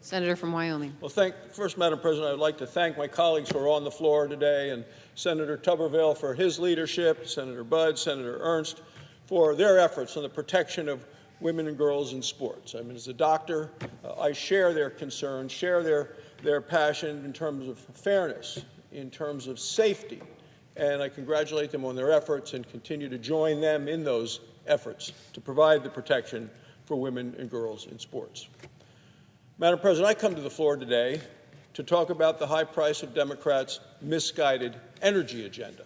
Senator from Wyoming. Well, first, Madam President, I'd like to thank my colleagues who are on the floor today, and Senator Tuberville for his leadership, Senator Budd, Senator Ernst for their efforts on the protection of women and girls in sports. I mean, as a doctor, I share their concerns, share their passion in terms of fairness, in terms of safety, and I congratulate them on their efforts and continue to join them in those efforts to provide the protection for women and girls in sports. Madam President, I come to the floor today to talk about the high price of Democrats' misguided energy agenda.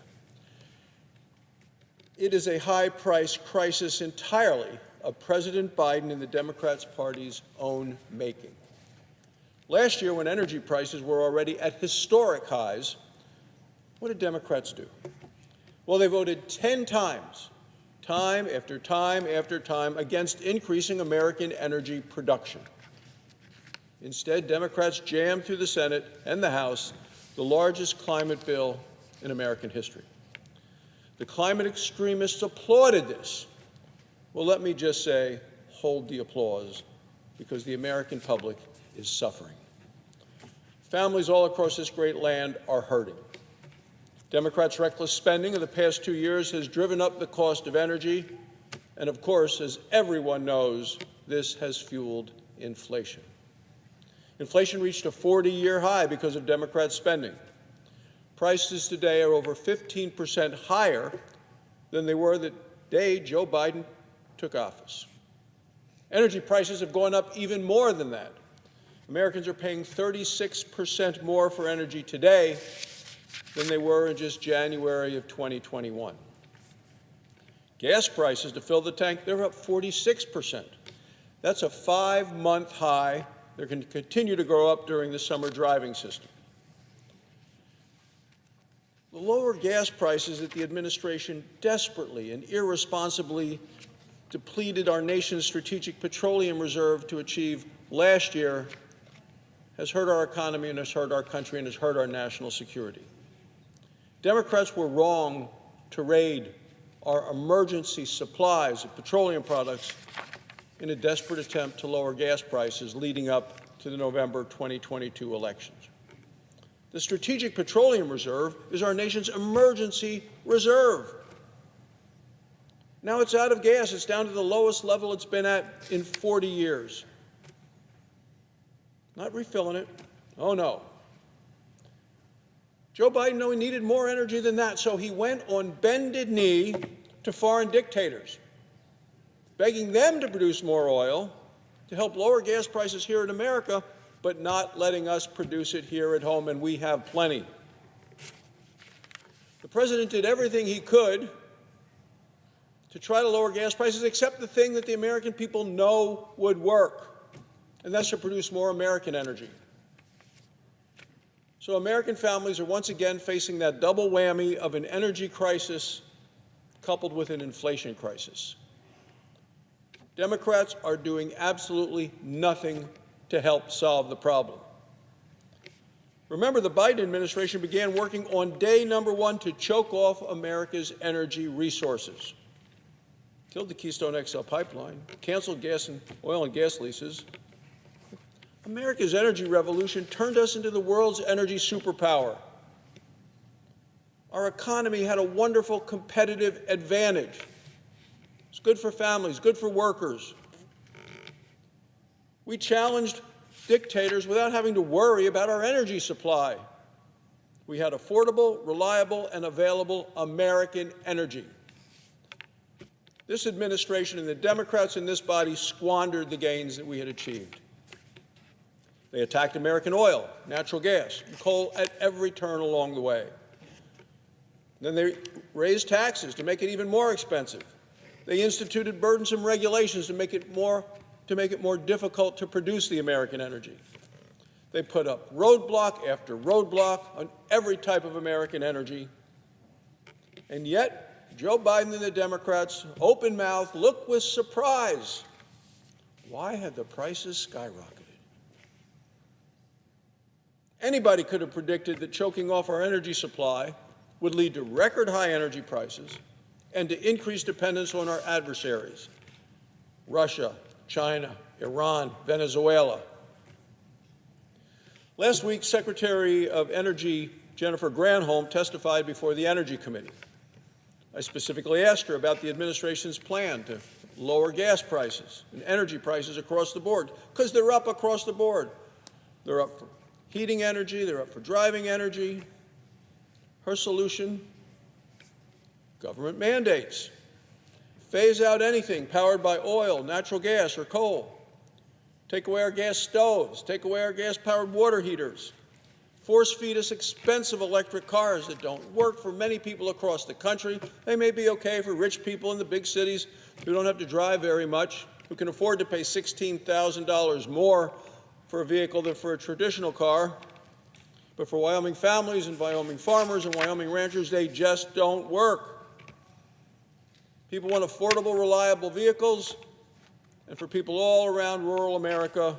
It is a high-price crisis entirely of President Biden and the Democrats' party's own making. Last year, when energy prices were already at historic highs, what did Democrats do? Well, they voted 10 times, time after time after time, against increasing American energy production. Instead, Democrats jammed through the Senate and the House the largest climate bill in American history. The climate extremists applauded this. Well, let me just say, hold the applause, because the American public is suffering. Families all across this great land are hurting. Democrats' reckless spending of the past 2 years has driven up the cost of energy, and of course, as everyone knows, this has fueled inflation. Inflation reached a 40-year high because of Democrat spending. Prices today are over 15% higher than they were the day Joe Biden took office. Energy prices have gone up even more than that. Americans are paying 36% more for energy today than they were in just January of 2021. Gas prices to fill the tank, they're up 46%. That's a 5-month high. They're going to continue to go up during the summer driving season. The lower gas prices that the administration desperately and irresponsibly depleted our nation's strategic petroleum reserve to achieve last year has hurt our economy and has hurt our country and has hurt our national security. Democrats were wrong to raid our emergency supplies of petroleum products in a desperate attempt to lower gas prices leading up to the November 2022 elections. The Strategic Petroleum Reserve is our nation's emergency reserve. Now it's out of gas. It's down to the lowest level it's been at in 40 years. Not refilling it. Oh, no. Joe Biden knew he needed more energy than that, so he went on bended knee to foreign dictators, begging them to produce more oil to help lower gas prices here in America, but not letting us produce it here at home, and we have plenty. The president did everything he could to try to lower gas prices, except the thing that the American people know would work, and that's to produce more American energy. So American families are once again facing that double whammy of an energy crisis coupled with an inflation crisis. Democrats are doing absolutely nothing to help solve the problem. Remember, the Biden administration began working on day number 1 to choke off America's energy resources. Killed the Keystone XL pipeline, canceled oil and gas leases. America's energy revolution turned us into the world's energy superpower. Our economy had a wonderful competitive advantage. It's good for families, good for workers. We challenged dictators without having to worry about our energy supply. We had affordable, reliable, and available American energy. This administration and the Democrats in this body squandered the gains that we had achieved. They attacked American oil, natural gas, and coal at every turn along the way. Then they raised taxes to make it even more expensive. They instituted burdensome regulations to make it more difficult to produce the American energy. They put up roadblock after roadblock on every type of American energy. And yet, Joe Biden and the Democrats, open mouth, look with surprise. Why had the prices skyrocketed? Anybody could have predicted that choking off our energy supply would lead to record high energy prices and to increased dependence on our adversaries, Russia, China, Iran, Venezuela, Last week, Secretary of Energy Jennifer Granholm testified before the Energy Committee. I specifically asked her about the administration's plan to lower gas prices and energy prices across the board, because they're up across the board. They're up for heating energy, they're up for driving energy. Her solution: government mandates. Phase out anything powered by oil, natural gas, or coal. Take away our gas stoves, take away our gas-powered water heaters. Force feed us expensive electric cars that don't work for many people across the country. They may be okay for rich people in the big cities who don't have to drive very much, who can afford to pay $16,000 more for a vehicle than for a traditional car. But for Wyoming families and Wyoming farmers and Wyoming ranchers, they just don't work. People want affordable, reliable vehicles, and for people all around rural America,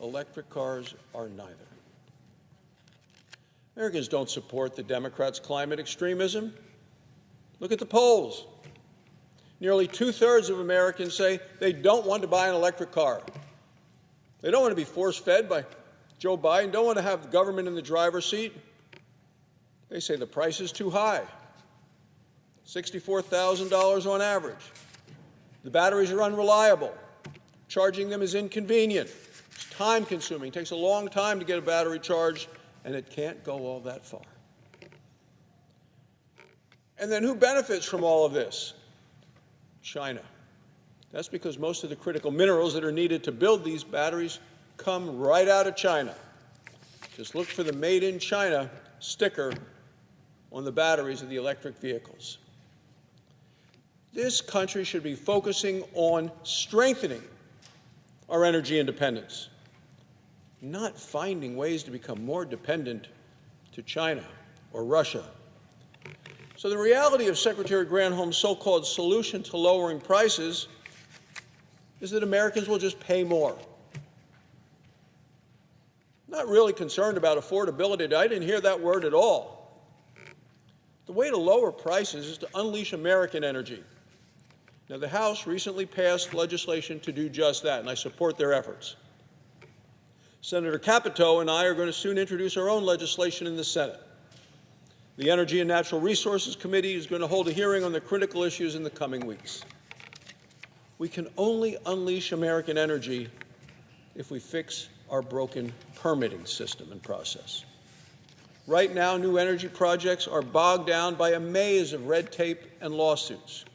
electric cars are neither. Americans don't support the Democrats' climate extremism. Look at the polls. Nearly two-thirds of Americans say they don't want to buy an electric car. They don't want to be force-fed by Joe Biden, don't want to have the government in the driver's seat. They say the price is too high, $64,000 on average. The batteries are unreliable. Charging them is inconvenient. It's time-consuming. It takes a long time to get a battery charged, and it can't go all that far. And then who benefits from all of this? China. That's because most of the critical minerals that are needed to build these batteries come right out of China. Just look for the Made in China sticker on the batteries of the electric vehicles. This country should be focusing on strengthening our energy independence, not finding ways to become more dependent to China or Russia. So the reality of Secretary Granholm's so-called solution to lowering prices is that Americans will just pay more. Not really concerned about affordability. I didn't hear that word at all. The way to lower prices is to unleash American energy. Now, the House recently passed legislation to do just that, and I support their efforts. Senator Capito and I are going to soon introduce our own legislation in the Senate. The Energy and Natural Resources Committee is going to hold a hearing on the critical issues in the coming weeks. We can only unleash American energy if we fix our broken permitting system and process. Right now, new energy projects are bogged down by a maze of red tape and lawsuits.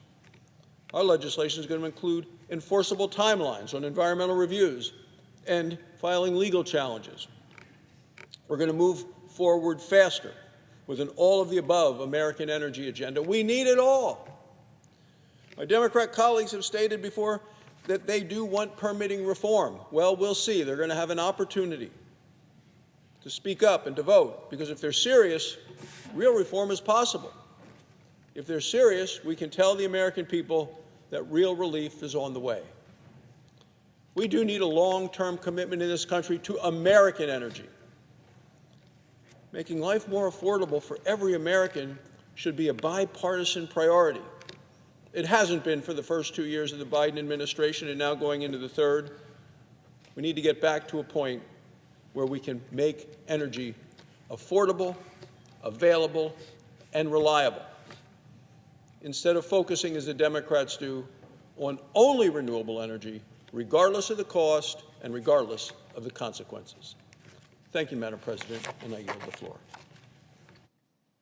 Our legislation is going to include enforceable timelines on environmental reviews and filing legal challenges. We're going to move forward faster with an all-of-the-above American energy agenda. We need it all. My Democrat colleagues have stated before that they do want permitting reform. Well, we'll see. They're going to have an opportunity to speak up and to vote, because if they're serious, real reform is possible. If they're serious, we can tell the American people that real relief is on the way. We do need a long-term commitment in this country to American energy. Making life more affordable for every American should be a bipartisan priority. It hasn't been for the first 2 years of the Biden administration, and now going into the third. We need to get back to a point where we can make energy affordable, available, and reliable, instead of focusing, as the Democrats do, on only renewable energy, regardless of the cost and regardless of the consequences. Thank you, Madam President, and I yield the floor.